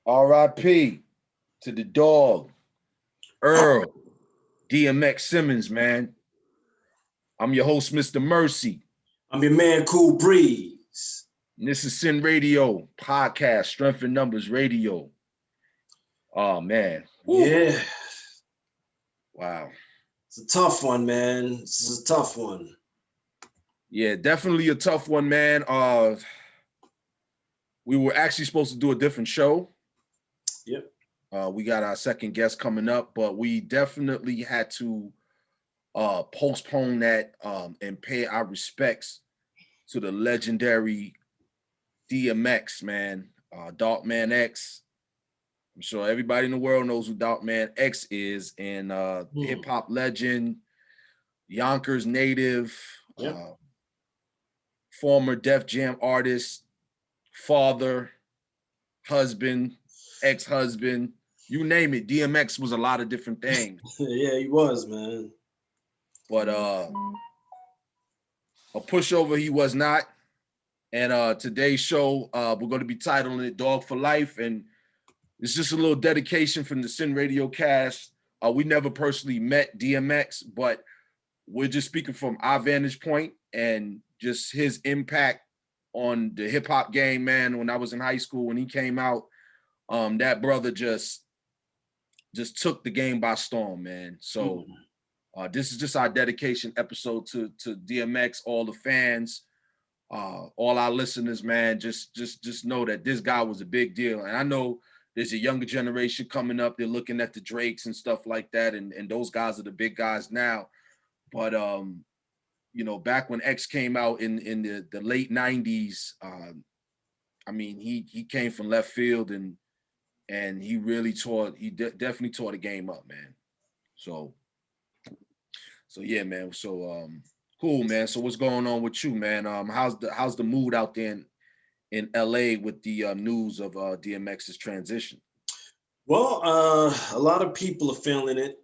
R.I.P. to the dog, Earl, DMX Simmons, man. I'm your host, Mr. Mercy. I'm your man, Cool Breeze. And this is S.I.N Radio, podcast, Strength in Numbers Radio. Oh, man. Woo. Yeah. Wow. It's a tough one, man. This is a tough one. Yeah, definitely a tough one, man. We were actually supposed to do a different show. Yep. We got our second guest coming up, but we definitely had to postpone that and pay our respects to the legendary DMX, man. Darkman X. I'm sure everybody in the world knows who Darkman X is, and hip hop legend, Yonkers native, Yep. former Def Jam artist, father, husband, ex-husband, you name it. DMX was a lot of different things. Yeah, he was, man. But a pushover he was not. And today's show, we're going to be titling it Dog for Life. And it's just a little dedication from the S.I.N Radio cast. We never personally met DMX, but we're just speaking from our vantage point and just his impact on the hip hop game, man. When I was in high school, when he came out, that brother just took the game by storm, man. So this is just our dedication episode to DMX, all the fans, all our listeners, man. Just know that this guy was a big deal. And I know there's a younger generation coming up. They're looking at the Drakes and stuff like that. And those guys are the big guys now. But, you know, back when X came out in the late 90s, I mean, he came from left field and he really definitely tore the game up, man. So yeah, man. So cool, man. So what's going on with you, man? How's the mood out there in LA with the news of DMX's transition? Well, a lot of people are feeling it.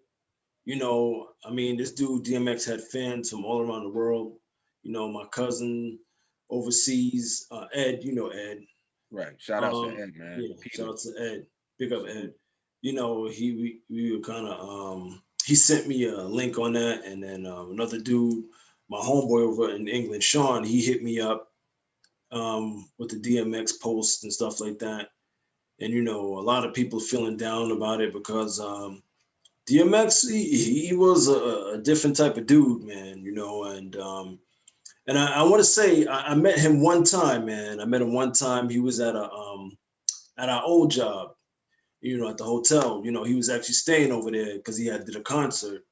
You know, I mean, this dude DMX had fans from all around the world. You know, my cousin overseas, Ed. You know Ed. Right. Shout out to Ed, man. Yeah. Shout out to Ed. Big up Ed. You know, we were kind of he sent me a link on that, and then another dude, my homeboy over in England, Sean, he hit me up with the DMX post and stuff like that. And you know, a lot of people feeling down about it because DMX, he was a different type of dude, man. You know, and I want to say I met him one time, man. I met him one time. He was at our old job, you know, at the hotel. You know, he was actually staying over there because he did a concert,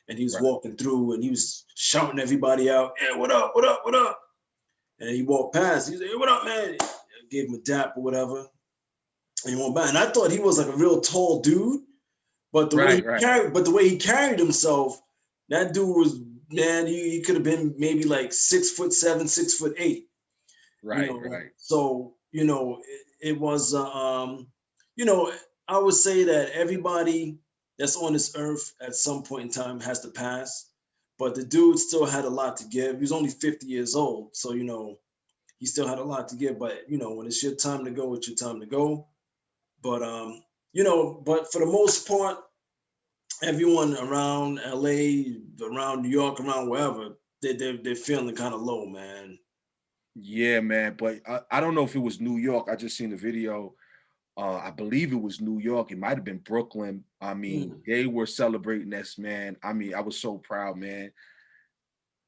and he was walking through and he was shouting everybody out, "Hey, what up? What up? What up?" And he walked past. He said, "Hey, what up, man?" I gave him a dap or whatever, and he went by. And I thought he was like a real tall dude, but the way he carried himself, that dude was, man. He could have been maybe like 6'7", 6'8". Right, you know? right. So you know, it was you know, I would say that everybody that's on this earth at some point in time has to pass, but the dude still had a lot to give. He was only 50 years old, so you know, he still had a lot to give. But you know, when it's your time to go, it's your time to go. But you know, but for the most part, everyone around LA, around New York, around wherever, they're feeling kind of low, man. Yeah, man. But I don't know if it was New York. I just seen the video. I believe it was New York. It might have been Brooklyn. I mean, they were celebrating this, man. I mean, I was so proud, man.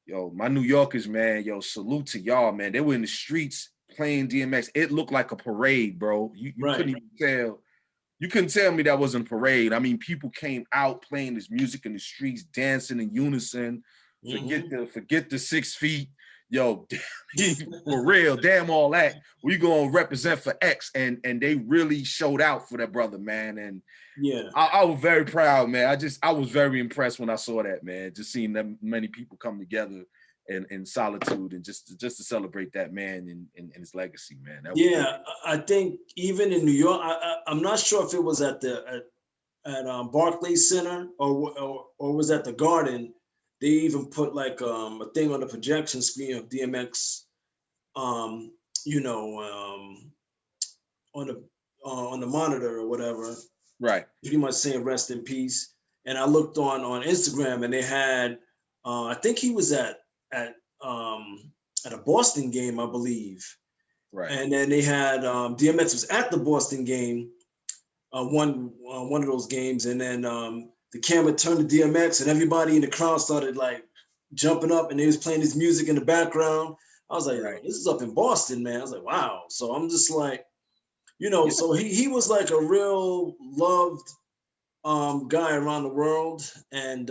Yo, my New Yorkers, man. Yo, salute to y'all, man. They were in the streets playing DMX. It looked like a parade, bro. You couldn't even tell. You couldn't tell me that wasn't a parade. I mean, people came out playing this music in the streets, dancing in unison. Forget the 6 feet. Yo, for real, damn all that. We gonna represent for X, and they really showed out for that brother, man. And yeah, I was very proud, man. I was very impressed when I saw that, man. Just seeing that many people come together in solitude and just to celebrate that man and his legacy, man. I think even in New York, I'm not sure if it was at Barclays Center or was at the Garden. They even put like a thing on the projection screen of DMX, you know, on on the monitor or whatever, Right. pretty much saying rest in peace. And I looked on Instagram, and they had, I think he was at um, at a Boston game, I believe. Right. And then they had DMX was at the Boston game, one of those games, and then the camera turned to DMX, and everybody in the crowd started like jumping up, and they was playing his music in the background. I was like, yo, Right. this is up in Boston, man. I was like, wow. So I'm just like, Yeah. so he was like a real loved guy around the world, and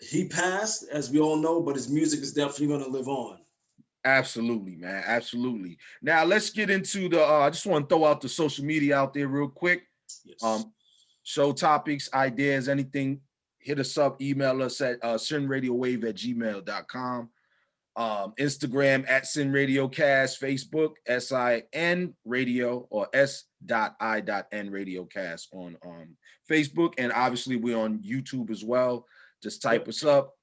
he passed, as we all know, but his music is definitely going to live on. Absolutely, man. Absolutely. Now let's get into the. I just want to throw out the social media out there real quick. Yes. Um, Show topics, ideas, anything. Hit us up. Email us at sinradiowave@gmail.com. Instagram at Sin Radio Cast. Facebook S.I.N Radio or S.I.N Radio Cast on Facebook, and obviously we're on YouTube as well. Just type Yep. us up.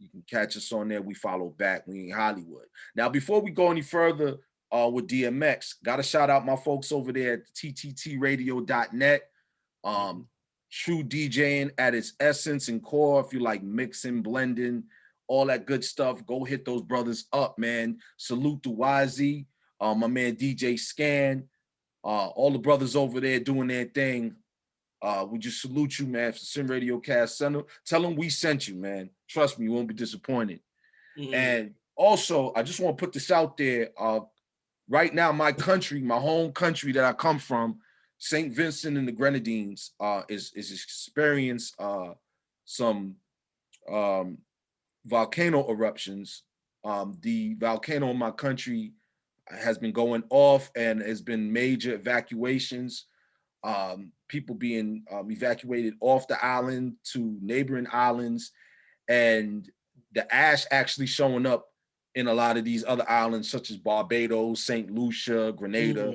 You can catch us on there. We follow back. We ain't Hollywood. Now, before we go any further with DMX, got to shout out my folks over there at tttradio.net. True DJing at its essence and core. If you like mixing, blending, all that good stuff, go hit those brothers up, man. Salute to YZ, my man DJ Scan, all the brothers over there doing their thing. We just salute you, man. For Sin Radio Cast Center, tell them we sent you, man. Trust me, you won't be disappointed. And also, I just want to put this out there. Right now, my country, my home country that I come from, St. Vincent and the Grenadines, is experienced some volcano eruptions. The volcano in my country has been going off, and has been major evacuations. People being evacuated off the island to neighboring islands, and the ash actually showing up in a lot of these other islands, such as Barbados, St. Lucia, Grenada.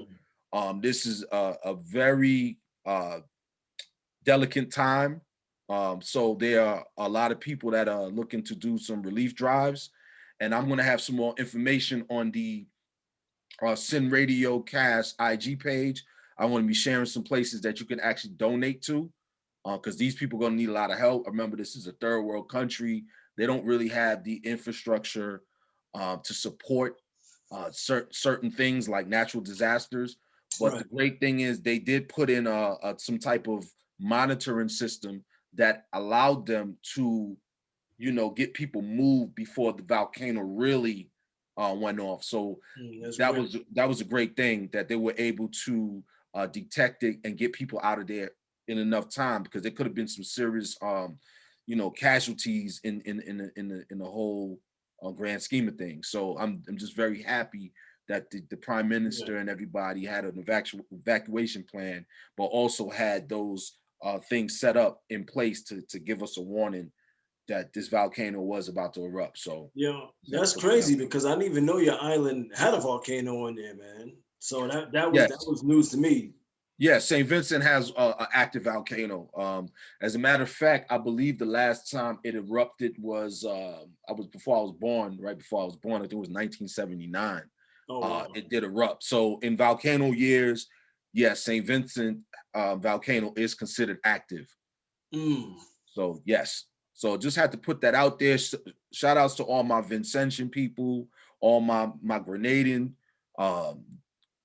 This is a very delicate time. So there are a lot of people that are looking to do some relief drives, and I'm going to have some more information on the Sin Radio Cast IG page. I want to be sharing some places that you can actually donate to, because these people are going to need a lot of help. Remember, this is a third world country. They don't really have the infrastructure to support certain things like natural disasters. But Right. the great thing is they did put in some type of monitoring system that allowed them to, get people moved before the volcano really went off. So that Great. was a great thing that they were able to detect it and get people out of there in enough time, because there could have been some serious casualties in the whole grand scheme of things. So I'm just very happy that the prime minister and everybody had an evacuation plan, but also had those things set up in place to give us a warning that this volcano was about to erupt. So Yeah, that's crazy because I didn't even know your island had a volcano on there, man. So that yes, was news to me. yeah, St. Vincent has an active volcano. As a matter of fact, I believe the last time it erupted was I was before I was born. Right before I was born, I think it was 1979. Oh wow. It did erupt. So in volcano years, yes, St. Vincent volcano is considered active. So yes, so just had to put that out there. Shout outs to all my Vincentian people, all my Grenadian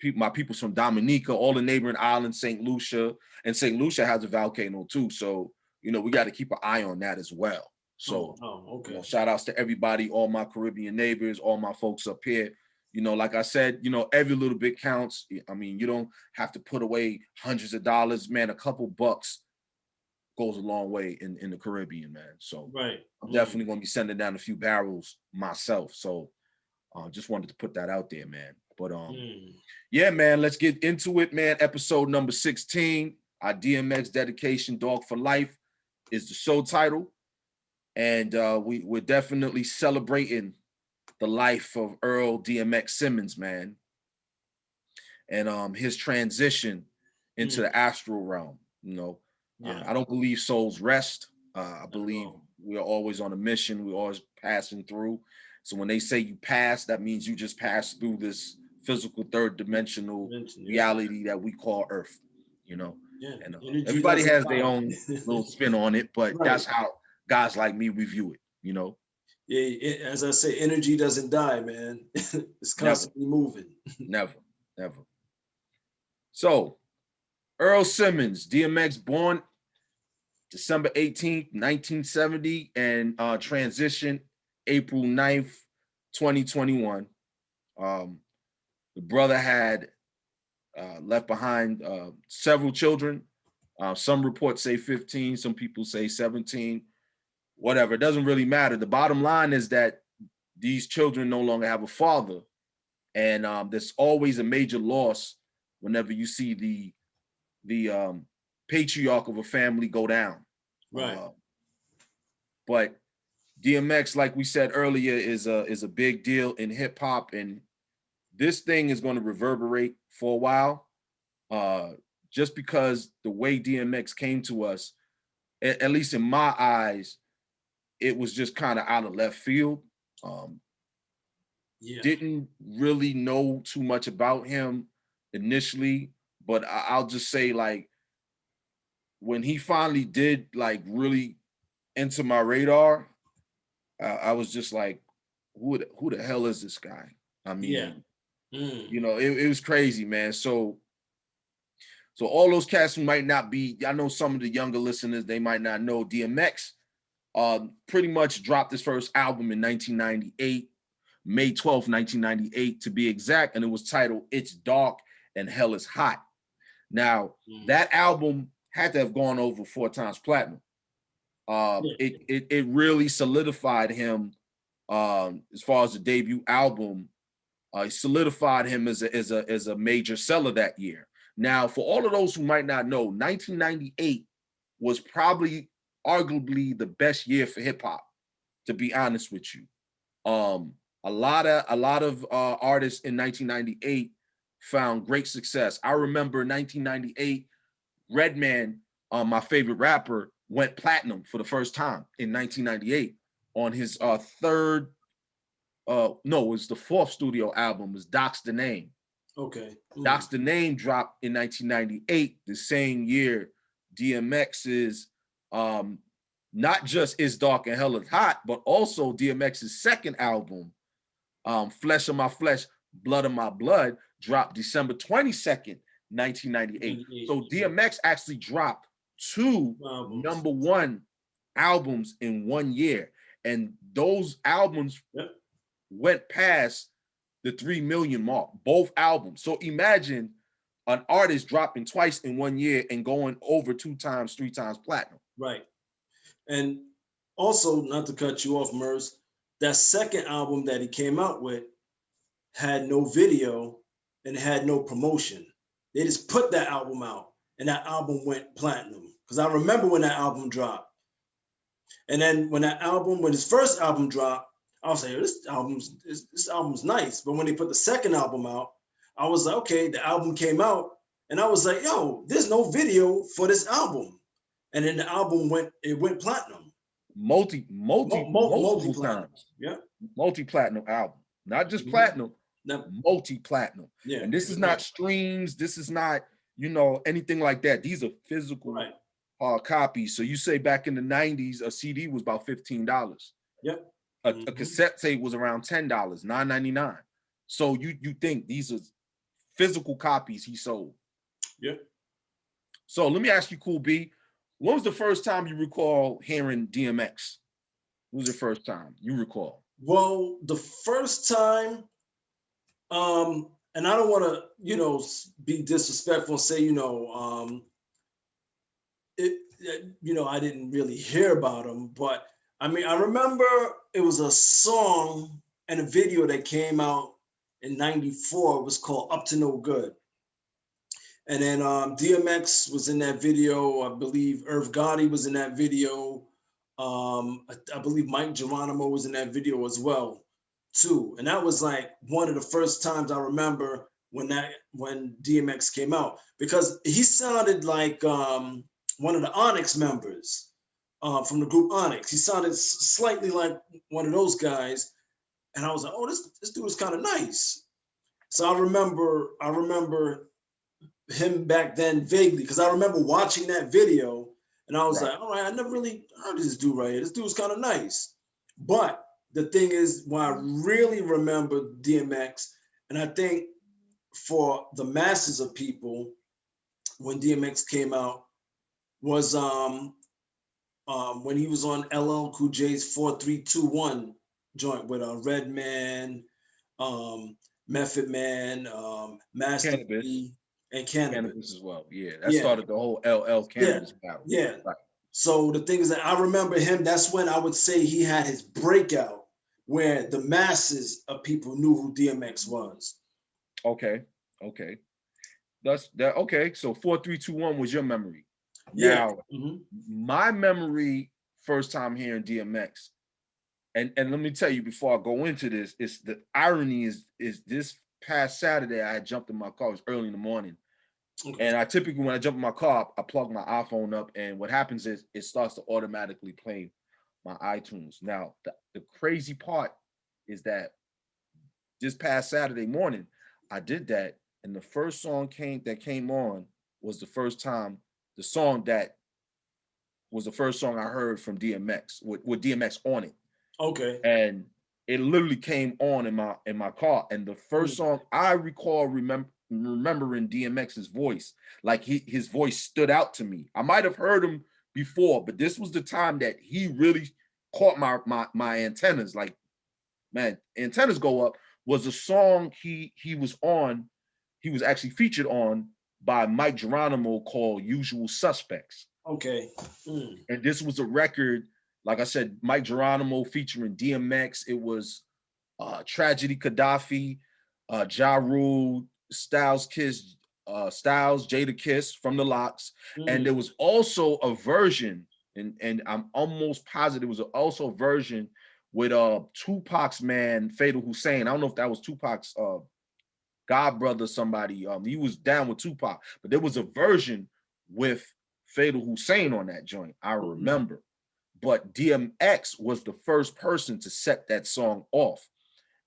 people, my peoples from Dominica, all the neighboring islands, St. Lucia, and St. Lucia has a volcano too. So we got to keep an eye on that as well. So Okay. shout outs to everybody, all my Caribbean neighbors, all my folks up here. Like I said, every little bit counts. I mean, you don't have to put away hundreds of dollars, man. A couple bucks goes a long way in the Caribbean, man. So Right. I'm definitely going to be sending down a few barrels myself. So just wanted to put that out there, man. But yeah, man, let's get into it, man. Episode number 16, our DMX dedication, Dog for Life, is the show title. And we're definitely celebrating the life of Earl DMX Simmons, man. And his transition into the astral realm. I don't believe souls rest. I believe we're always on a mission. We're always passing through. So when they say you pass, that means you just pass through this physical third dimensional reality that we call Earth, you know. Yeah. And Energy everybody doesn't has their die. own little spin on it, but Right. that's how guys like me review it, you know. Yeah, as I say, energy doesn't die, man. It's Never, constantly moving. never, never. So Earl Simmons, DMX, born December 18th, 1970, and transitioned April 9th, 2021. The brother had left behind several children. Some reports say 15, some people say 17, whatever. It doesn't really matter. The bottom line is that these children no longer have a father. And there's always a major loss whenever you see the patriarch of a family go down. Right. But DMX, like we said earlier, is a big deal in hip hop, and this thing is going to reverberate for a while. Just because the way DMX came to us, at least in my eyes, it was just kind of out of left field. Didn't really know too much about him initially, but I'll just say, like, when he finally did like really enter my radar, I was just like, who the hell is this guy? I mean, you know, it was crazy, man. So all those cats who might not be, I know some of the younger listeners, they might not know DMX pretty much dropped his first album in 1998, May 12th, 1998 to be exact, and it was titled It's Dark and Hell is Hot. Now, that album had to have gone over 4 times platinum. It really solidified him as far as the debut album. It solidified him as a major seller that year. Now, for all of those who might not know, 1998 was probably arguably the best year for hip hop, to be honest with you. A lot of artists in 1998 found great success. I remember 1998, Redman, my favorite rapper, went platinum for the first time in 1998 on his third, no, it was the 4th studio album, was Doc's the Name. Okay. Doc's the Name dropped in 1998, the same year DMX's not just It's Dark and Hell is Hot, but also DMX's second album, Flesh of My Flesh, Blood of My Blood, dropped December 22nd, 1998. So DMX actually dropped 2 #1 albums in 1 year. And those albums went past the 3 million mark, both albums. So imagine an artist dropping twice in 1 year and going over 2 times, 3 times platinum. Right. And also, not to cut you off, Mers, that second album that he came out with had no video and had no promotion. They just put that album out, and that album went platinum. Because I remember when that album dropped. And then when his first album dropped, I was like, this album's nice. But when they put the second album out, I was like, okay, the album came out, and I was like, yo, there's no video for this album. And then the album went platinum. Multiple times. Yeah. Multi-platinum album. Not just platinum, multi-platinum. Yeah. And this is not streams, this is not, you know, anything like that. These are physical hard copies. So you say back in the 90s, a CD was about $15. Yep. A cassette tape was around $10, $9.99. So you think these are physical copies he sold. Yep. So let me ask you, Cool B, when was the first time you recall hearing DMX? When was the first time you recall? Well, the first time, and I don't want to, you know, be disrespectful and say, you know, I didn't really hear about him, but I mean, I remember it was a song and a video that came out in '94. It was called Up to No Good. And then DMX was in that video. I believe Irv Gotti was in that video. I believe Mike Geronimo was in that video as well, too. And that was like one of the first times I remember when DMX came out, because he sounded like one of the Onyx members from the group Onyx. He sounded slightly like one of those guys. And I was like, oh, this dude is kind of nice. So I remember him back then vaguely because I remember watching that video and I was Right. like, all right, I never really heard this dude right here. This dude's kind of nice. But the thing is, when I really remember DMX, and I think for the masses of people, when DMX came out, was when he was on LL Cool J's 4321 joint with Redman, Method Man, Master Cannabis. P, and Cannabis Cannabis. as well. Yeah, that Yeah, started the whole LL yeah, Cannabis battle. yeah. Right. So the thing is that I remember him. That's when I would say he had his breakout, where the masses of people knew who DMX was. Okay. Okay. That's that. Okay. So 4321 was your memory. Yeah. Now, my memory first time hearing DMX, and let me tell you before I go into this, it's the irony is this past Saturday I had jumped in my car. It was early in the morning. Okay. And I typically, when I jump in my car, I plug my iPhone up, and what happens is it starts to automatically play my iTunes. Now, the crazy part is that this past Saturday morning, I did that, and the first song that came on was the first time the song that was the first song I heard from DMX with DMX on it, Okay. and it literally came on in my car. And the first song I recall remembering DMX's voice, like his voice stood out to me. I might have heard him before, but this was the time that he really caught my antennas. Like, man, antennas go up. Was a song he was on. He was actually featured on by Mike Geronimo called "Usual Suspects." Okay. And this was a record, like I said, Mike Geronimo featuring DMX. It was Tragedy Gaddafi, Ja Rule, Styles, Jada Kiss from the Locks. And there was also a version, and I'm almost positive it was also a version with Tupac's man, Fatal Hussein. I don't know if that was Tupac's god brother, somebody. He was down with Tupac, but there was a version with Fatal Hussein on that joint. I remember. But DMX was the first person to set that song off.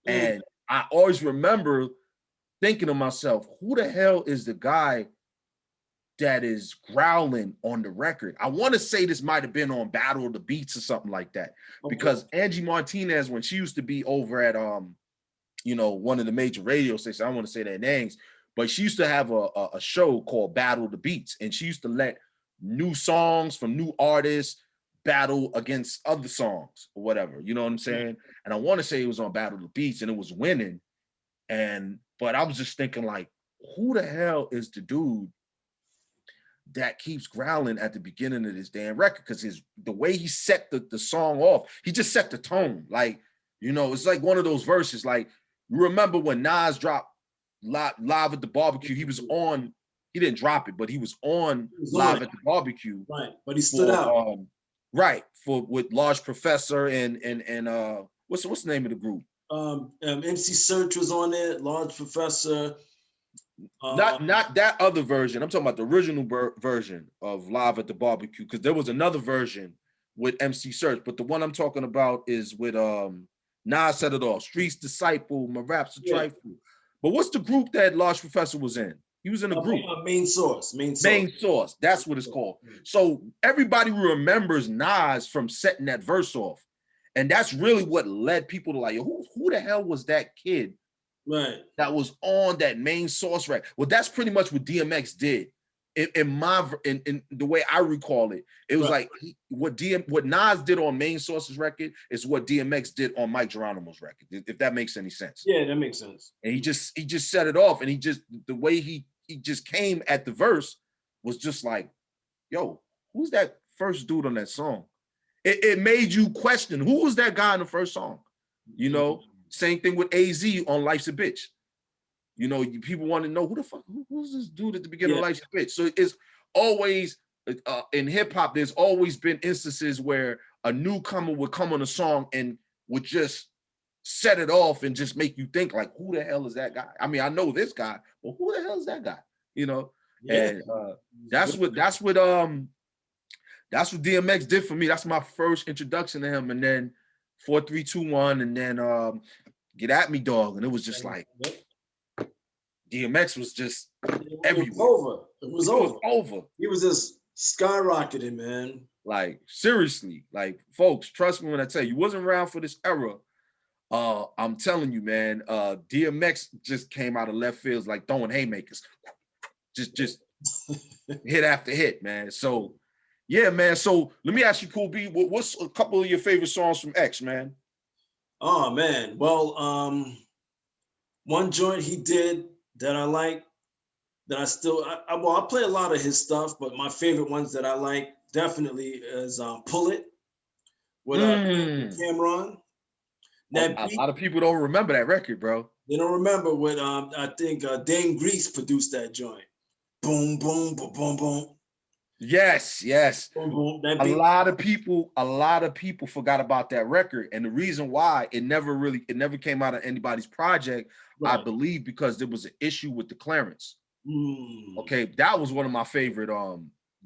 And I always remember thinking to myself, who the hell is the guy that is growling on the record? I want to say this might have been on Battle of the Beats or something like that. Because Angie Martinez, when she used to be over at one of the major radio stations, I don't want to say their names, but she used to have a show called Battle of the Beats, and she used to let new songs from new artists battle against other songs or whatever. You know what I'm saying? And I want to say it was on Battle of the Beats, and it was winning. But I was just thinking, like, who the hell is the dude that keeps growling at the beginning of this damn record? Because the way he set the song off, he just set the tone. Like, it's like one of those verses. Like, you remember when Nas dropped Live at the Barbecue? He was on. He didn't drop it, but he was on Live at the Barbecue. Right, but he stood out. Right, with Large Professor and what's the name of the group? MC Search was on it. Large Professor. Not that other version. I'm talking about the original version of Live at the Barbecue, because there was another version with MC Search, but the one I'm talking about is with Nas Set It Off, Streets Disciple, My Rap's a Trifle. But what's the group that Large Professor was in? He was in a group. Main Source. Main Source. That's what it's called. So everybody remembers Nas from setting that verse off. And that's really what led people to like, who the hell was that kid that was on that Main Source record? Well, that's pretty much what DMX did. In the way I recall it, it was like what Nas did on Main Source's record is what DMX did on Mike Geronimo's record, if that makes any sense. Yeah, that makes sense. And he just set it off, and the way he just came at the verse was just like, yo, who's that first dude on that song? It made you question, who was that guy in the first song? Same thing with AZ on Life's a Bitch. People want to know who's this dude at the beginning of Life's a Bitch. So it's always in hip hop, there's always been instances where a newcomer would come on a song and would just set it off and just make you think, like, who the hell is that guy? I mean, I know this guy, but who the hell is that guy? And that's what DMX did for me. That's my first introduction to him. And then 4321, and then Get At Me Dog. And it was just like, DMX was just It was everywhere. over. It was It was over. over. He was just skyrocketing, man. Like seriously, like folks, trust me when I tell you, wasn't around for this era. I'm telling you, man. DMX just came out of left fields like throwing haymakers, just hit after hit, man. So, yeah, man. So let me ask you, Cool B, what's a couple of your favorite songs from X, man? Oh man. Well, one joint he did that I like that I still I play a lot of his stuff, but my favorite ones that I like definitely is "Pull It" with Mm. Cameron. That A beat, lot of people don't remember that record, bro. they don't remember what I think Dame Grease produced that joint. Boom, boom, boom, boom, boom, Yes, yes. boom, boom. That A beat. lot of people forgot about that record. And the reason why it never came out of anybody's project, I Right. believe, because there was an issue with the clearance. Mm. Okay, that was one of my favorite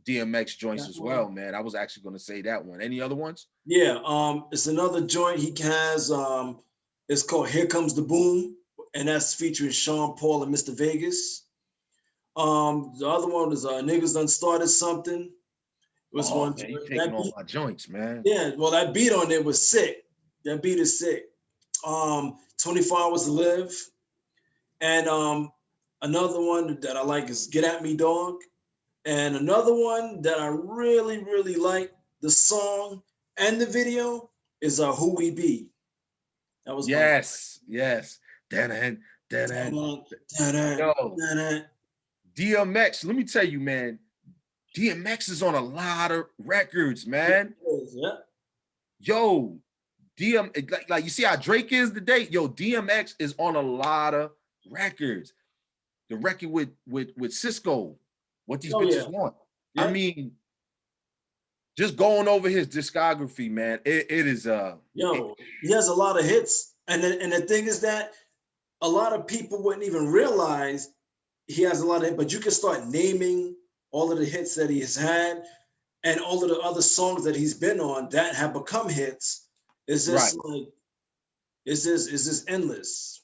DMX joints That as one. well, man. I was actually going to say that one. Any other ones? Yeah, it's another joint he has. It's called "Here Comes the Boom," and that's featuring Sean Paul and Mr. Vegas. The other one is "Niggas Done Started Something." It was Oh one man, you joint. taking That all beat, my joints, man. yeah. Well, that beat on it was sick. That beat is sick. 24 Hours to Live, and another one that I like is "Get at Me, Dog," and another one that I really, really like the song and the video is "Who We Be." That was my Yes, yes. Dan, dan, ta-da, ta-da, yo, ta-da. DMX. Let me tell you, man. DMX is on a lot of records, Yeah, man. yeah. Yo, like you see how Drake is today. Yo, DMX is on a lot of records. The record with Cisco, what these Oh yeah, bitches want. I yeah. mean, just going over his discography, man. It is Yo, he has a lot of hits, and the thing is that a lot of people wouldn't even realize he has a lot of hits, but you can start naming all of the hits that he has had and all of the other songs that he's been on that have become hits. It's right. just like it's just endless.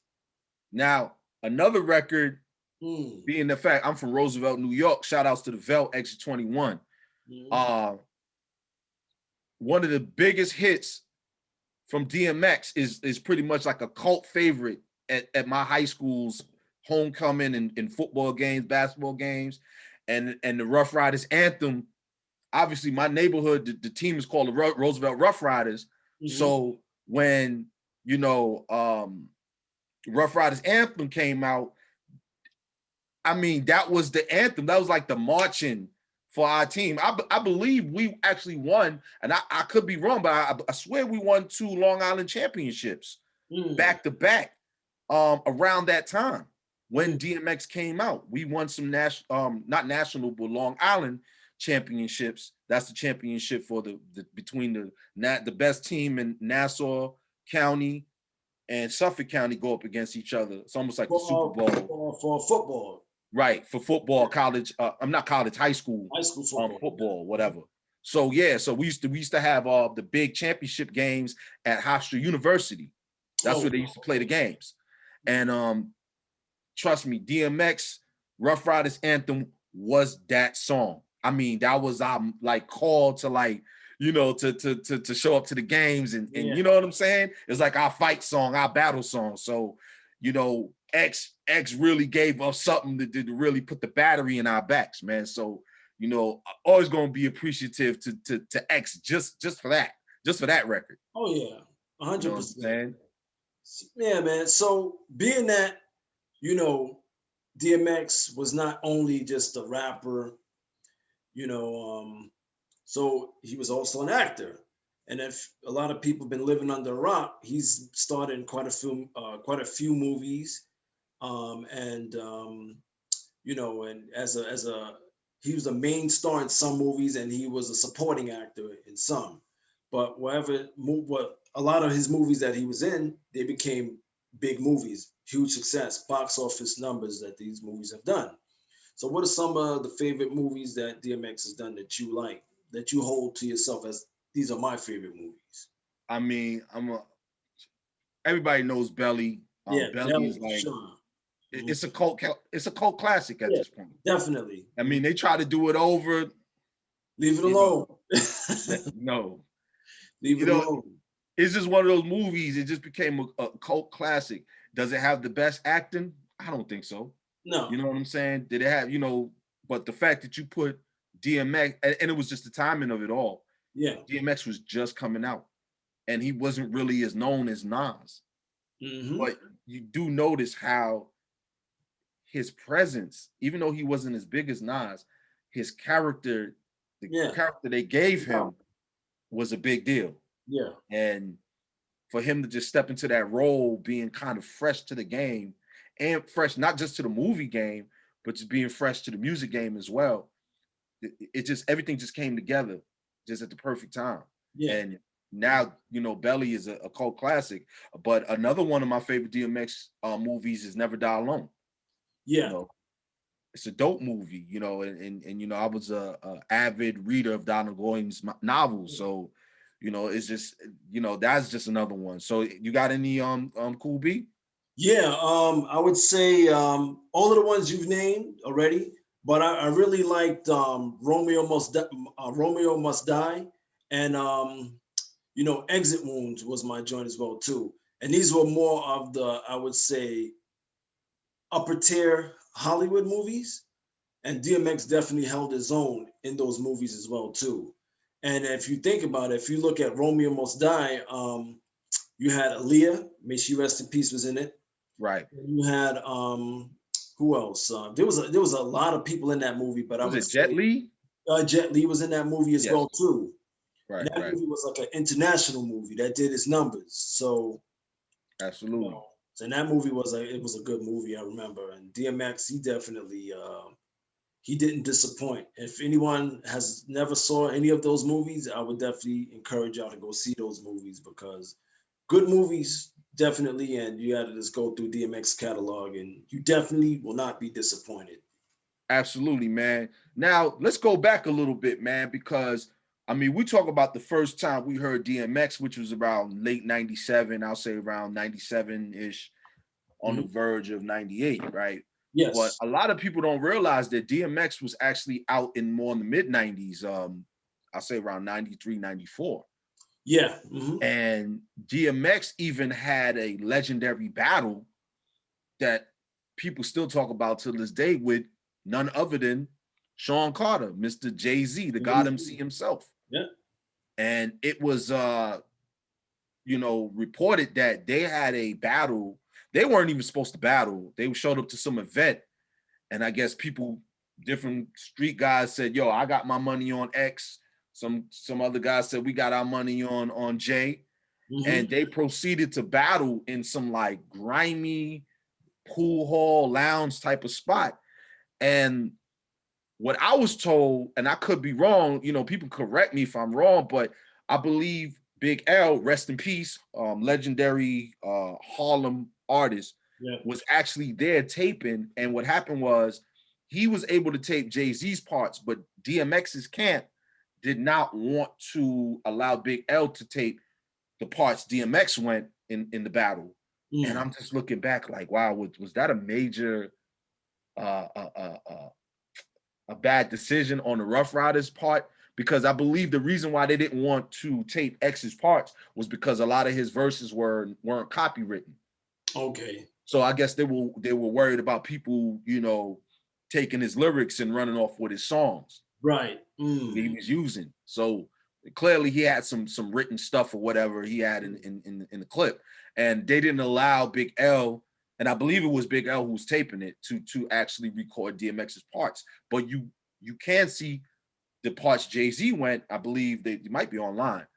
Now, another record Mm. being the fact I'm from Roosevelt, New York. Shout outs to the Velt Exit 21. Mm. Uh, one of the biggest hits from DMX is pretty much like a cult favorite at my high school's homecoming and football games, basketball games, and the Rough Riders anthem. Obviously, my neighborhood, the team is called the Roosevelt Rough Riders. Mm-hmm. So when you know Rough Riders anthem came out, I mean that was the anthem. That was like the marching for our team. I believe we actually won, and I could be wrong, but I swear we won 2 Long Island championships Mm. back to back around that time when Mm. DMX came out. We won some not national but Long Island championships. That's the championship for the between the best team in Nassau County and Suffolk County go up against each other. It's almost like the Super Bowl. For football, Right, for football, college, I'm not college, high school, high school football. football, whatever. So yeah, so we used to have the big championship games at Hofstra University. That's Oh, where they used to play the games. And trust me, DMX Rough Riders anthem was that song. I mean, that was our like call to like, to show up to the games and yeah. you know what I'm saying? It's like our fight song, our battle song. So, X really gave us something to really put the battery in our backs, man. So, always gonna be appreciative to X just for that, just for that record. Oh yeah, You know what I'm 100%. saying? Yeah, man. So being that you know DMX was not only just a rapper, you know, so he was also an actor. And if a lot of people been living under a rock, he's starred in quite a few movies, and and as a he was a main star in some movies, and he was a supporting actor in some. But what a lot of his movies that he was in, they became big movies, huge success, box office numbers that these movies have done. So, what are some of the favorite movies that DMX has done that you like, that you hold to yourself as these are my favorite movies? I mean, everybody knows Belly. Yeah, Belly Belly is for like sure. it's a cult. It's a cult classic at Yeah, this point. definitely. I mean, they try to do it over. Leave it You know, alone. no, Leave you it know, alone. it's just one of those movies. It just became a cult classic. Does it have the best acting? I don't think so. No. You know what I'm saying? Did it have, but the fact that you put DMX, and it was just the timing of it all. Yeah. DMX was just coming out, and he wasn't really as known as Nas. Mm-hmm. But you do notice how his presence, even though he wasn't as big as Nas, his character, the Yeah. character they gave him was a big deal. Yeah. And for him to just step into that role, being kind of fresh to the game and fresh not just to the movie game, but just being fresh to the music game as well. It just everything just came together just at the perfect time. Yeah. And now Belly is a cult classic. But another one of my favorite DMX movies is Never Die Alone. Yeah. It's a dope movie, and I was a avid reader of Donald Goines novels, so it's just that's just another one. So you got any Cool B? Yeah. I would say all of the ones you've named already, but I really liked Romeo Must Die, and Exit Wounds was my joint as well too. And these were more of the, I would say, upper tier Hollywood movies. And DMX definitely held his own in those movies as well too. And if you think about it, if you look at Romeo Must Die, you had Aaliyah, may she rest in peace, was in it. Right. You had who else? There was a lot of people in that movie, but I Was would it Jet say Li? Jet Li was in that movie as Yes. well too. And Right, that right. movie was like an international movie that did its numbers. So Absolutely. and that movie was a good movie, I remember. And DMX, he definitely he didn't disappoint. If anyone has never saw any of those movies, I would definitely encourage y'all to go see those movies because good movies, definitely. And you got to just go through DMX catalog, and you definitely will not be disappointed. Absolutely, man. Now let's go back a little bit, man, because I mean, we talk about the first time we heard DMX, which was around late 97, I'll say around 97-ish, on the verge of 98, right? But Yes. a lot of people don't realize that DMX was actually out in more in the mid 90s. I'll say around 93, 94. Yeah. And DMX even had a legendary battle that people still talk about to this day with none other than Sean Carter, Mr. Jay-Z, the God MC himself. Yeah. And it was reported that they had a battle. They weren't even supposed to battle. They showed up to some event, and I guess different street guys said, "Yo, I got my money on X." Some other guys said, "We got our money on J." And they proceeded to battle in some like grimy pool hall lounge type of spot. And what I was told, and I could be wrong, people correct me if I'm wrong, but I believe Big L, rest in peace, legendary Harlem artist, was actually there taping. And what happened was he was able to tape Jay-Z's parts, but DMX's camp did not want to allow Big L to tape the parts DMX went in the battle. And I'm just looking back like, wow, was that a major a bad decision on the Rough Riders part? Because I believe the reason why they didn't want to tape X's parts was because a lot of his verses weren't copywritten. Okay. So I guess they were worried about people, taking his lyrics and running off with his songs. Right. He was using. So clearly he had some written stuff or whatever he had in the clip. And they didn't allow Big L, and I believe it was Big L who was taping it, to actually record DMX's parts. But you can see the parts Jay-Z went. I believe they might be online.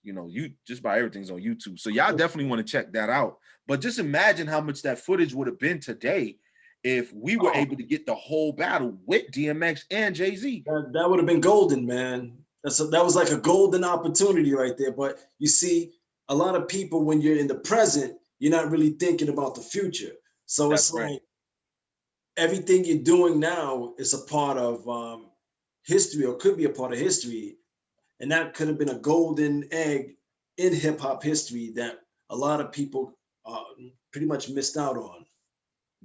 You just about everything's on YouTube. So y'all definitely want to check that out. But just imagine how much that footage would have been today if we were able to get the whole battle with DMX and Jay-Z. That would have been golden, man. That was like a golden opportunity right there. But you see, a lot of people, when you're in the present, you're not really thinking about the future. So That's it's right. like everything you're doing now is a part of history, or could be a part of history. And that could have been a golden egg in hip hop history that a lot of people pretty much missed out on.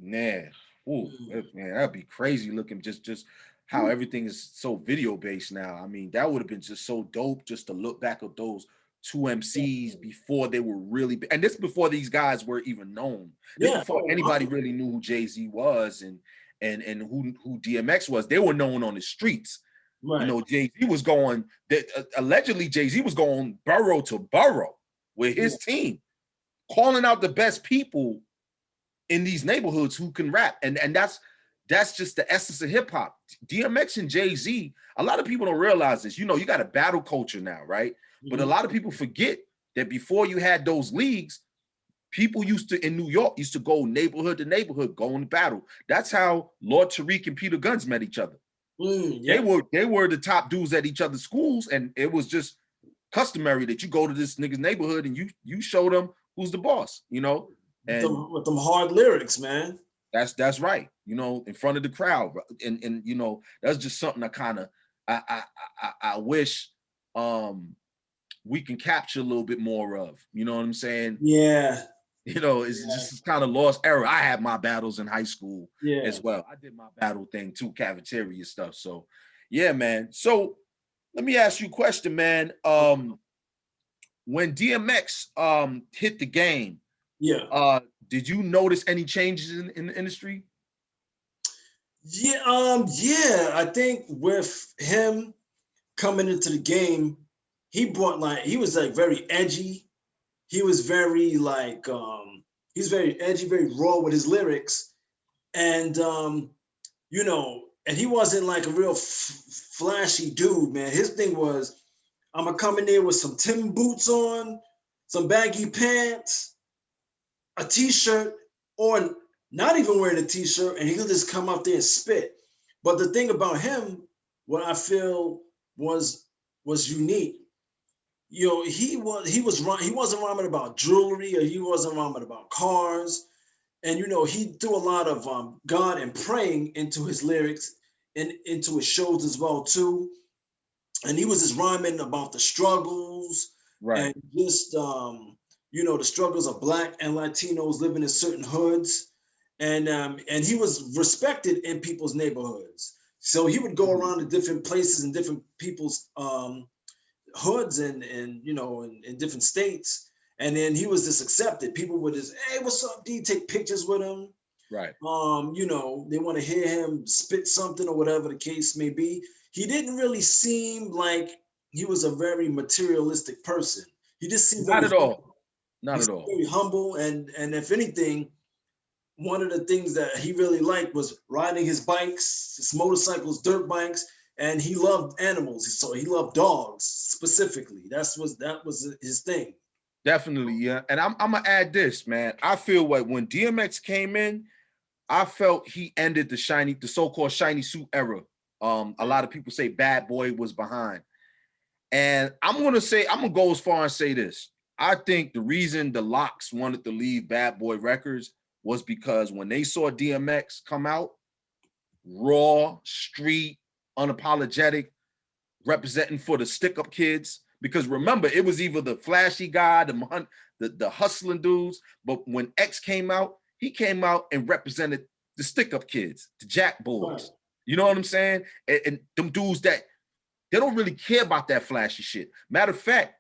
Yeah. Ooh, man, that'd be crazy looking. Just how Ooh. everything is so video based now. I mean, that would have been just so dope just to look back at those two MCs before they were really and this before these guys were even known. This Yeah. before Oh, anybody really knew who Jay-Z was and who DMX was. They were known on the streets. You right. know, Jay-Z was going that allegedly Jay-Z was going borough to borough with Yeah. his team, calling out the best people in these neighborhoods who can rap. And that's just the essence of hip hop. DMX and Jay-Z, a lot of people don't realize this. You know, you got a battle culture now, right? But a Mhm. lot of people forget that before you had those leagues, people used to in New York used to go neighborhood to neighborhood, go in battle. That's how Lord Tariq and Peter Guns met each other. Yep. They were the top dudes at each other's schools, and it was just customary that you go to this nigga's neighborhood and you show them who's the boss, you know. And With them hard lyrics, man. that's right, you know, in front of the crowd, and you know that's just something I kind of I wish we can capture a little bit more of. You know what I'm saying? Yeah. You know, it's Yeah. just kind of lost era. I had my battles in high school Yeah. as well. I did my battle thing too, cafeteria stuff. So, yeah, man. So let me ask you a question, man. When DMX hit the game, Yeah. did you notice any changes in the industry? Yeah. Yeah. I think with him coming into the game, he was like very edgy. He was very like he's very edgy, very raw with his lyrics, and you know, and he wasn't like a real flashy dude, man. His thing was, I'm gonna come in there with some Tim boots on, some baggy pants, a t-shirt, or not even wearing a t-shirt, and he'll just come out there and spit. But the thing about him, what I feel was was unique, you know, he wasn't rhyming about jewelry, or he wasn't rhyming about cars, and you know he threw a lot of God and praying into his lyrics and into his shows as well too. And he was just rhyming about the struggles Right. and just you know, the struggles of Black and Latinos living in certain hoods, and he was respected in people's neighborhoods. So he would go around to different places and different people's hoods and you know in different states, and then he was just accepted. People would just, hey, what's up, D? Take pictures with him. Right. You know, they want to hear him spit something or whatever the case may be. He didn't really seem like he was a very materialistic person. He just seemed Not very at all. he Not at seemed all. very humble, and if anything, one of the things that he really liked was riding his bikes, his motorcycles, dirt bikes, and he loved animals. So he loved dogs specifically. That was his thing. Definitely, yeah. And I'm gonna add this, man. I feel like when DMX came in, I felt he ended the so-called shiny suit era. A lot of people say Bad Boy was behind. And I'm gonna go as far and say this. I think the reason the Locks wanted to leave Bad Boy Records was because when they saw DMX come out, raw, street, unapologetic, representing for the stick-up kids. Because remember, it was either the flashy guy, the hustling dudes. But when X came out, he came out and represented the stick-up kids, the Jack Right. boys. You know what I'm saying? And them dudes that they don't really care about that flashy shit. Matter of fact,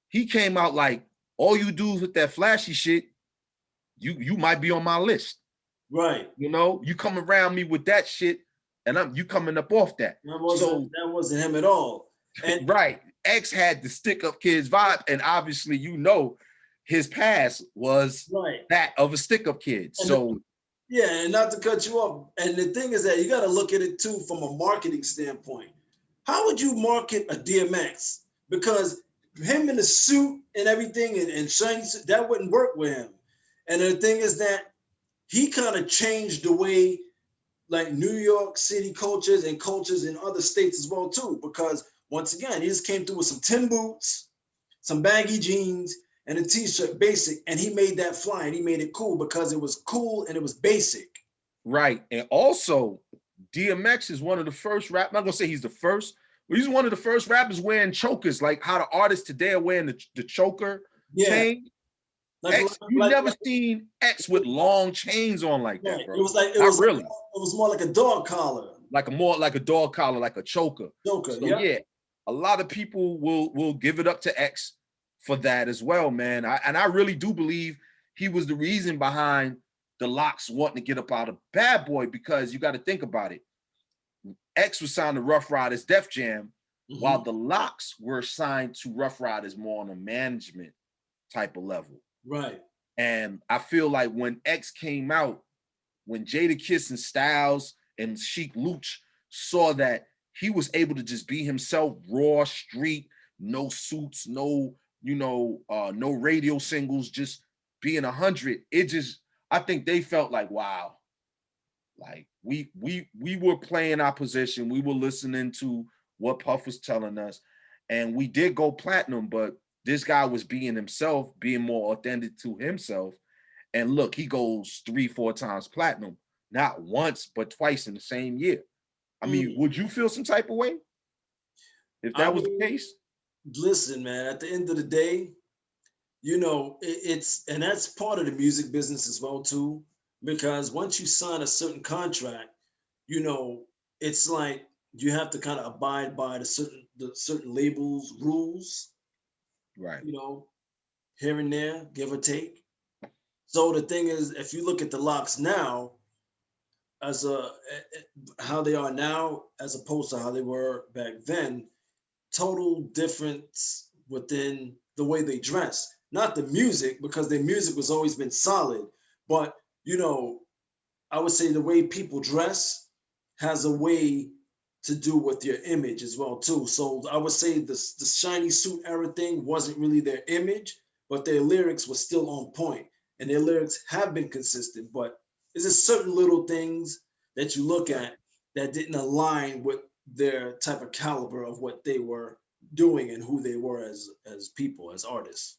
he came out like, all you dudes with that flashy shit, you might be on my list. Right. You know, you come around me with that shit, and you coming up off that. So That wasn't him at all. And right, X had the stick up kids vibe, and obviously, you know, his past was right. that of a stick up kid. And the, So yeah, and not to cut you off. And the thing is that you got to look at it too from a marketing standpoint. How would you market a DMX? Because him in the suit and everything and shiny suit, that wouldn't work with him. And the thing is that he kind of changed the way like New York City cultures and cultures in other states as well too. Because once again, he just came through with some Tim boots, some baggy jeans, and a t-shirt, basic, and he made that fly and he made it cool because it was cool and it was basic. right, and also DMX is one of the first rap. I'm not gonna say he's the first, but he's one of the first rappers wearing chokers, like how the artists today are wearing the choker Yeah, chain. Like, X, you never seen X with long chains on like that, right. bro. It was like Not really. it was more like a dog collar. Like a dog collar, like a choker. Joker, So yeah. yeah, a lot of people will give it up to X for that as well, man. And I really do believe he was the reason behind the Locks wanting to get up out of Bad Boy, because you got to think about it. X was signed to Rough Riders Def Jam, while the Locks were signed to Rough Riders more on a management type of level. Right. And I feel like when X came out, when Jadakiss and Styles and Sheik Luch saw that he was able to just be himself, raw, street, no suits, no, no radio singles, just being 100. It just, I think they felt like, wow, like we were playing our position. We were listening to what Puff was telling us, and we did go platinum, but this guy was being himself, being more authentic to himself. And look, he goes 3-4 times platinum, not once, but twice in the same year. I mean, would you feel some type of way if that was the case? Listen, man, at the end of the day, it's, and that's part of the music business as well too, because once you sign a certain contract, it's like you have to kind of abide by the certain labels rules, Right. Here and there, give or take. So the thing is, if you look at the Locks now, as how they are now, as opposed to how they were back then, total difference within the way they dress. Not the music, because their music was always been solid, but I would say the way people dress has a way to do with your image as well too. So I would say the shiny suit era thing wasn't really their image, but their lyrics were still on point, and their lyrics have been consistent. But there's just certain little things that you look at that didn't align with their type of caliber of what they were doing and who they were as people, as artists.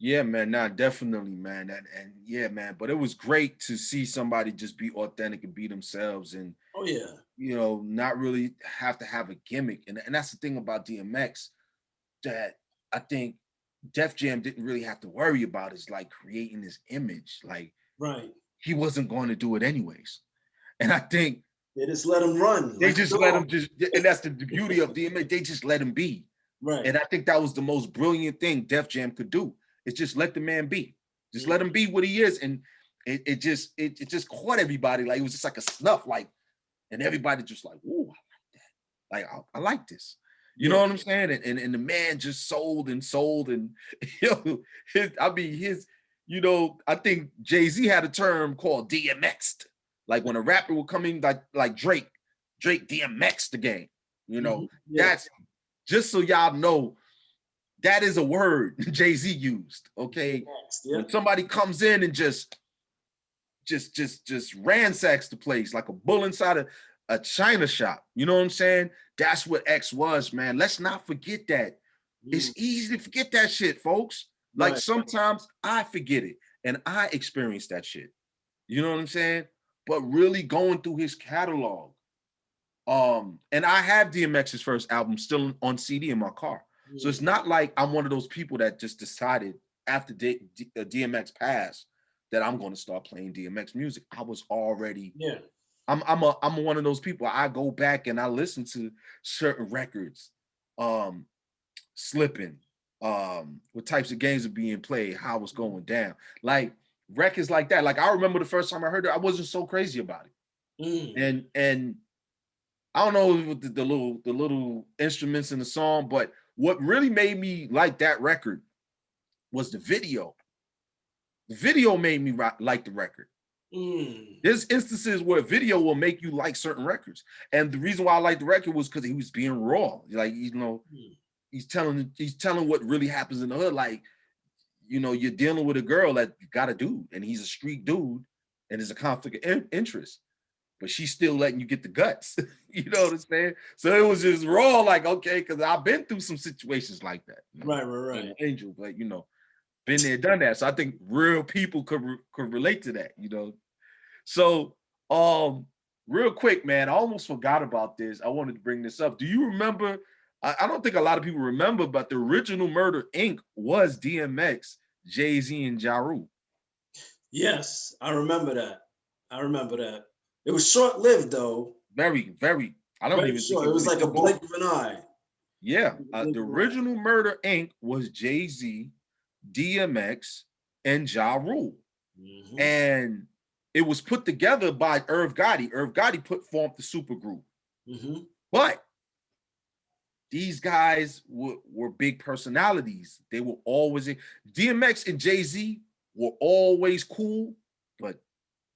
Yeah, man. Nah, definitely, man. And yeah, man. But it was great to see somebody just be authentic and be themselves, and Oh yeah, not really have to have a gimmick. And that's the thing about DMX that I think Def Jam didn't really have to worry about, is like creating his image. Like, right. he wasn't going to do it anyways. And I think They just let him run. they Like a just let him dog. and that's the beauty of DMX. They just let him be. Right. And I think that was the most brilliant thing Def Jam could do. Is just let the man be. Just let him be what he is. And it just caught everybody. Like, it was just like a snuff, like, and everybody just like, ooh, I like that. Like, I like this. You know what I'm saying? And the man just sold and I think Jay-Z had a term called DMX'd. Like, when a rapper would come in, like Drake DMX the game. That's just so y'all know, that is a word Jay-Z used. Okay. When somebody comes in and just ransacks the place like a bull inside a china shop. You know what I'm saying? That's what X was, man. Let's not forget that. It's easy to forget that shit, folks. Like, sometimes I forget it, and I experience that shit. You know what I'm saying? But really going through his catalog. And I have DMX's first album still on CD in my car. So it's not like I'm one of those people that just decided after DMX passed that I'm going to start playing DMX music. I was already, I'm one of those people. I go back and I listen to certain records, slipping, what types of games are being played, how it's going down. Like, records like that. Like, I remember the first time I heard it, I wasn't so crazy about it. And I don't know what the little instruments in the song, but what really made me like that record was the video. The video made me like the record. There's instances where video will make you like certain records, and the reason why I like the record was because he was being raw. Like, he's telling what really happens in the hood. Like, you're dealing with a girl that got a dude, and he's a street dude, and there's a conflict of interest, but she's still letting you get the guts. You know what I'm saying? So it was just raw, like, okay, because I've been through some situations like that. Right. Angel, but been there, done that. So I think real people could relate to that, So real quick, man, I almost forgot about this. I wanted to bring this up. Do you remember? I don't think a lot of people remember, but the original Murder Inc. was DMX Jay-Z and Ja Rule. Yes, I remember that. I remember that. It was short lived though. Very, very. I don't Very even think short. it It was really like a took off. blink of an eye. Yeah, Blink the of an eye. original Murder Inc. was Jay-Z, DMX, and Ja Rule, Hmm. and it was put together by Irv Gotti. Irv Gotti formed the supergroup, Hmm. but these guys were big personalities. They were always in. DMX and Jay-Z were always cool, but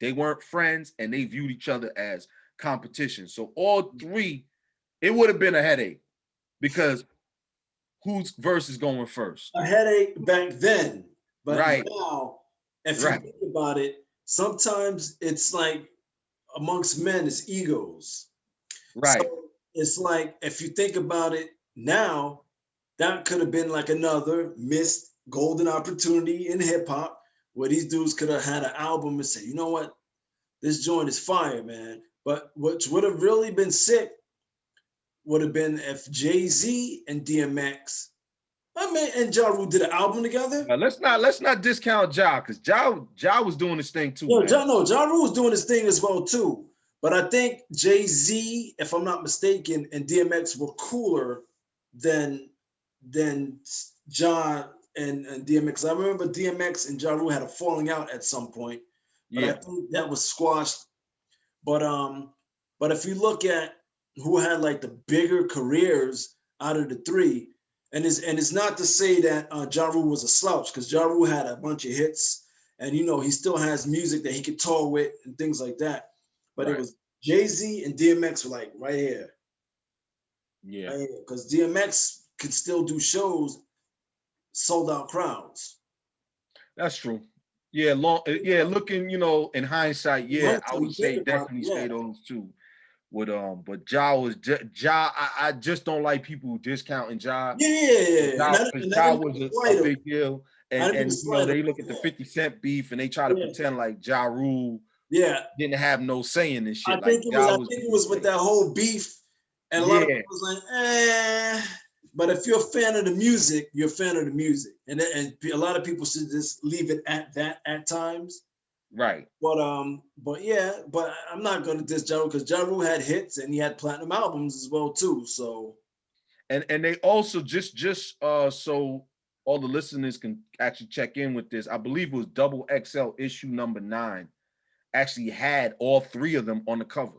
they weren't friends and they viewed each other as competition. So all three, it would have been a headache because whose verse is going first? A headache back then, but Right, now, if you right, think about it, sometimes it's like amongst men, it's egos. right, So it's like if you think about it now, that could have been like another missed golden opportunity in hip hop where these dudes could have had an album and say, you know what, this joint is fire, man. But what would have really been sick would have been if Jay Z and DMX, I mean, and Ja Rule did an album together. Now, let's not discount Ja because Ja was doing his thing too, Yo, man. Ja, no, Ja Rule was doing his thing as well too. But I think Jay Z, if I'm not mistaken, and DMX were cooler than than Ja and DMX. I remember DMX and Ja Rule had a falling out at some point, but I Yeah, think that was squashed. But but if you look at who had like the bigger careers out of the three, and it's not to say that Ja Rule was a slouch because Ja Rule had a bunch of hits, and you know he still has music that he could tour with and things like that. But it right. was Jay Z and DMX were like Yeah, right here, because DMX could still do shows, sold out crowds. that's true. Yeah, looking, in hindsight, In yeah, hindsight, I you would say think about it, definitely yeah, say those two. With but Ja was Ja. I just don't like people who discounting Ja. yeah, yeah, yeah, yeah. And Ja, I, because and I Ja didn't mean was to a slight him. big deal, I and didn't mean to slight him. they look at the 50 Cent beef and they try to Yeah, pretend like Ja Rule yeah. didn't have no say in this I shit. Like think it was. Ja I was the think it big was with face. that whole beef, and a lot of Yeah, people was like, eh. But if you're a fan of the music, you're a fan of the music, and a lot of people should just leave it at that at times. right. But yeah, but I'm not gonna diss Ja Rule because Ja Rule had hits and he had platinum albums as well too. So And they also just so all the listeners can actually check in with this. I believe it was Double XL issue number 9 actually had all three of them on the cover.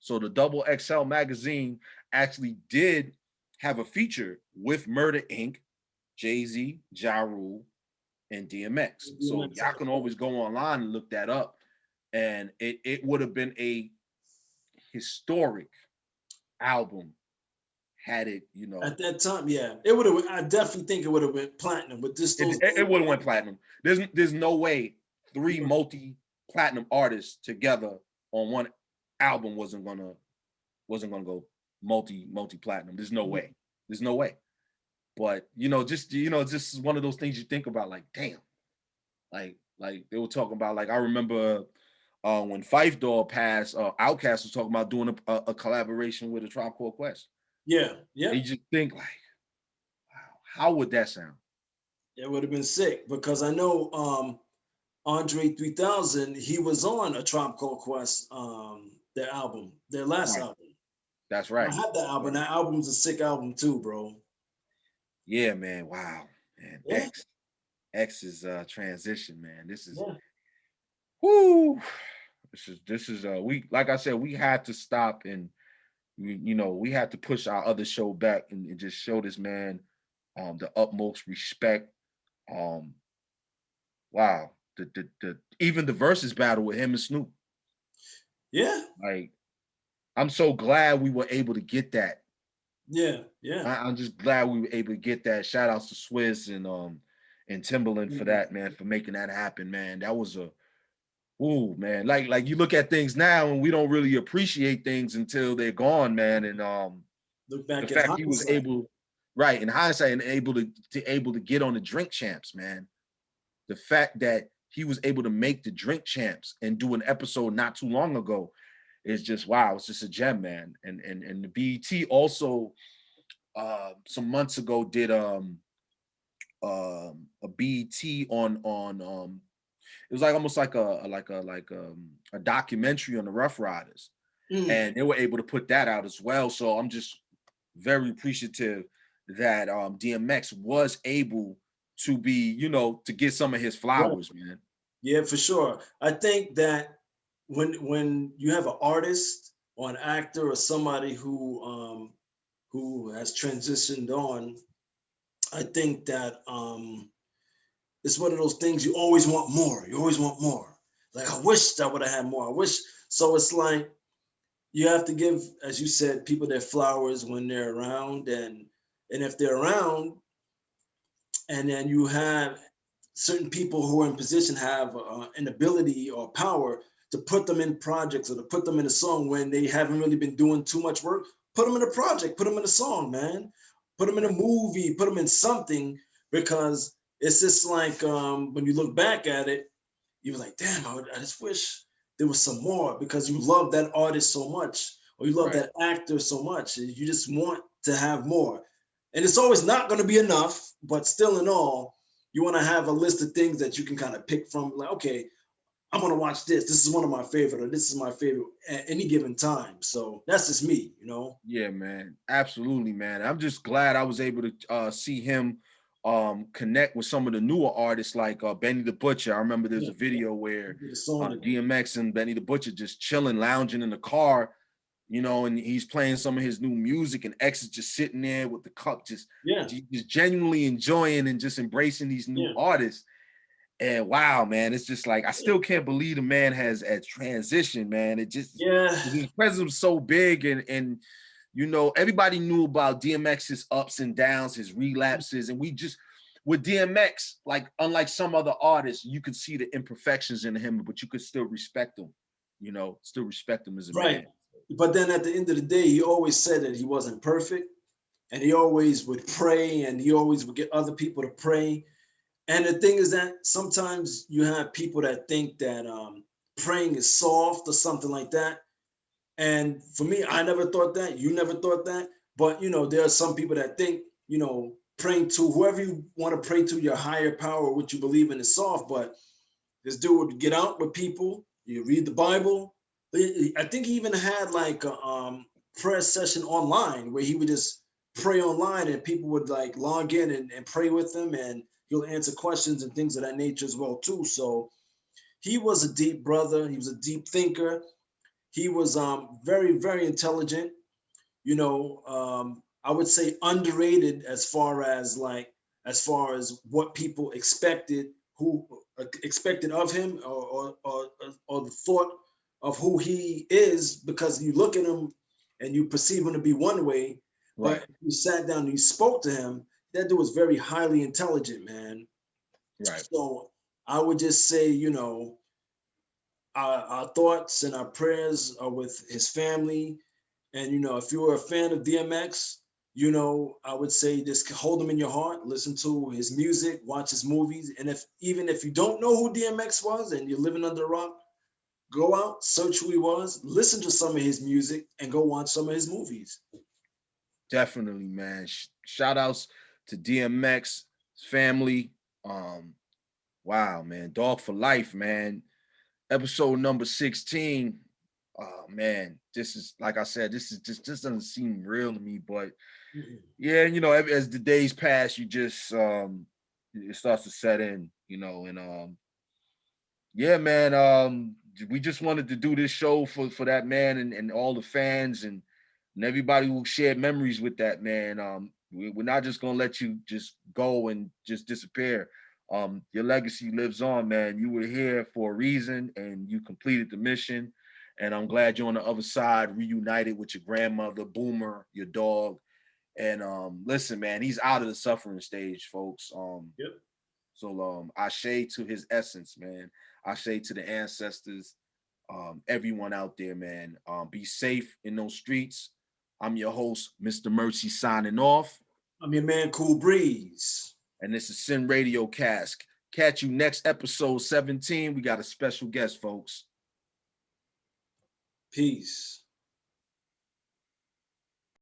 So the Double XL magazine actually did have a feature with Murder Inc., Jay-Z, Ja Rule, and DMX. So DMX y'all had a can point. always go online and look that up. And it would have been a historic album had it, At that time, yeah, it would have. I definitely think it would have been platinum, but this it, those. it, it would have went platinum. There's no way three multi-platinum artists together on one album wasn't gonna go multi-platinum. There's no way. There's no way. But just one of those things you think about, like, damn, like they were talking about, like I remember when Fife Dog passed, Outkast was talking about doing a collaboration with a Tribe Called Quest. Yeah, And yeah. you just think like, wow, how would that sound? It would have been sick because I know Andre 3000, he was on a Tribe Called Quest, their album, their last Right. album. That's And I right. had that That's album. right. That album's a sick album too, bro. Yeah, man. Wow. Man, Yeah, X is transition, man. This is yeah. whoo. This is we, like I said, we had to stop and we had to push our other show back and just show this man the utmost respect. Um wow. The even the versus battle with him and Snoop. Yeah, Like, I'm so glad we were able to get that. yeah, yeah. I'm just glad we were able to get that. Shout outs to Swizz and Timberland for Mhm. that, man, for making that happen, man. That was a ooh, man. Like you look at things now and we don't really appreciate things until they're gone, man. And Look the back in fact he was hindsight. able, right, in hindsight, and able to get on the Drink Champs, man. The fact that he was able to make the Drink Champs and do an episode not too long ago is just wow. It's just a gem, man. And the BET also some months ago did a BET on it was like almost like a documentary on the Rough Riders, Mm, and they were able to put that out as well. So I'm just very appreciative that DMX was able to be, to get some of his right. flowers, man. Yeah, for sure. I think that when you have an artist or an actor or somebody who has transitioned on, I think that it's one of those things you always want more. You always want more. Like I wish I would have had more. I wish. So it's like you have to give, as you said, people their flowers when they're around, and if they're around, and then you have certain people who are in position have an ability or power to put them in projects or to put them in a song when they haven't really been doing too much work. Put them in a project, put them in a song, man. Put them in a Right, movie, put them in something, because it's just like when you look back at it, you're like, damn, I just wish there was some more, because you love that artist so much or you love right, that actor so much. You just want to have more. And it's always not going to be enough, but still in all, you want to have a list of things that you can kind of pick from. Like, okay, I'm going to watch this. This is one of my favorite, or this is my favorite at any given time. So that's just me, you know? yeah, man, absolutely, man. I'm just glad I was able to see him connect with some of the newer artists like Benny the Butcher. I remember there's Yeah, a video where the song together. DMX and Benny the Butcher just chilling, lounging in the car, and he's playing some of his new music, and X is just sitting there with the cup, Yeah, just genuinely enjoying and just embracing these new yeah, artists. And wow, man, it's just like I yeah, still can't believe the man has a transition, man. It just yeah, his presence was so big, and everybody knew about DMX's ups and downs, his relapses, and we just with DMX, like unlike some other artists, you could see the imperfections in him, but you could still respect him, still respect him as a right. man. But then at the end of the day, he always said that he wasn't perfect, and he always would pray, and he always would get other people to pray. And the thing is that sometimes you have people that think that praying is soft or something like that. And for me, I never thought that. You never thought that. But there are some people that think, praying to whoever you want to pray to, your higher power, what you believe in is soft. But this dude would get out with people. You read the Bible. I think he even had like a prayer session online where he would just pray online, and people would like log in and pray with him, and he'll answer questions and things of that nature as well too. So he was a deep brother. He was a deep thinker. He was very very intelligent. I would say underrated as far as what people who expected of him, or the thought of who he is, because you look at him and you perceive him to be one way, Right, but you sat down and you spoke to him, that dude was very highly intelligent, man. right. So I would just say, our thoughts and our prayers are with his family. And if you were a fan of DMX, I would say just hold him in your heart, listen to his music, watch his movies. And even if you don't know who DMX was and you're living under a rock, go out, search who he was, listen to some of his music, and go watch some of his movies. Definitely, man. Shout outs to DMX family. Um, wow, man. Dog for life, man. Episode number 16. Oh man, this is like I said, this doesn't seem real to me, but Mhm. yeah, as the days pass, you just it starts to set in, and yeah, man. We just wanted to do this show for that man and all the fans and everybody who shared memories with that man. We're not just gonna let you just go and just disappear. Your legacy lives on, man. You were here for a reason, and you completed the mission. And I'm glad you're on the other side, reunited with your grandmother, Boomer, your dog. And listen, man, he's out of the suffering stage, folks. Yep. So ashe to his essence, man. Ashe to the ancestors, everyone out there, man. Be safe in those streets. I'm your host, Mr. Mercy, signing off. I'm your man, Cool Breeze. And this is Sin Radio Cast. Catch you next episode 17. We got a special guest, folks. Peace.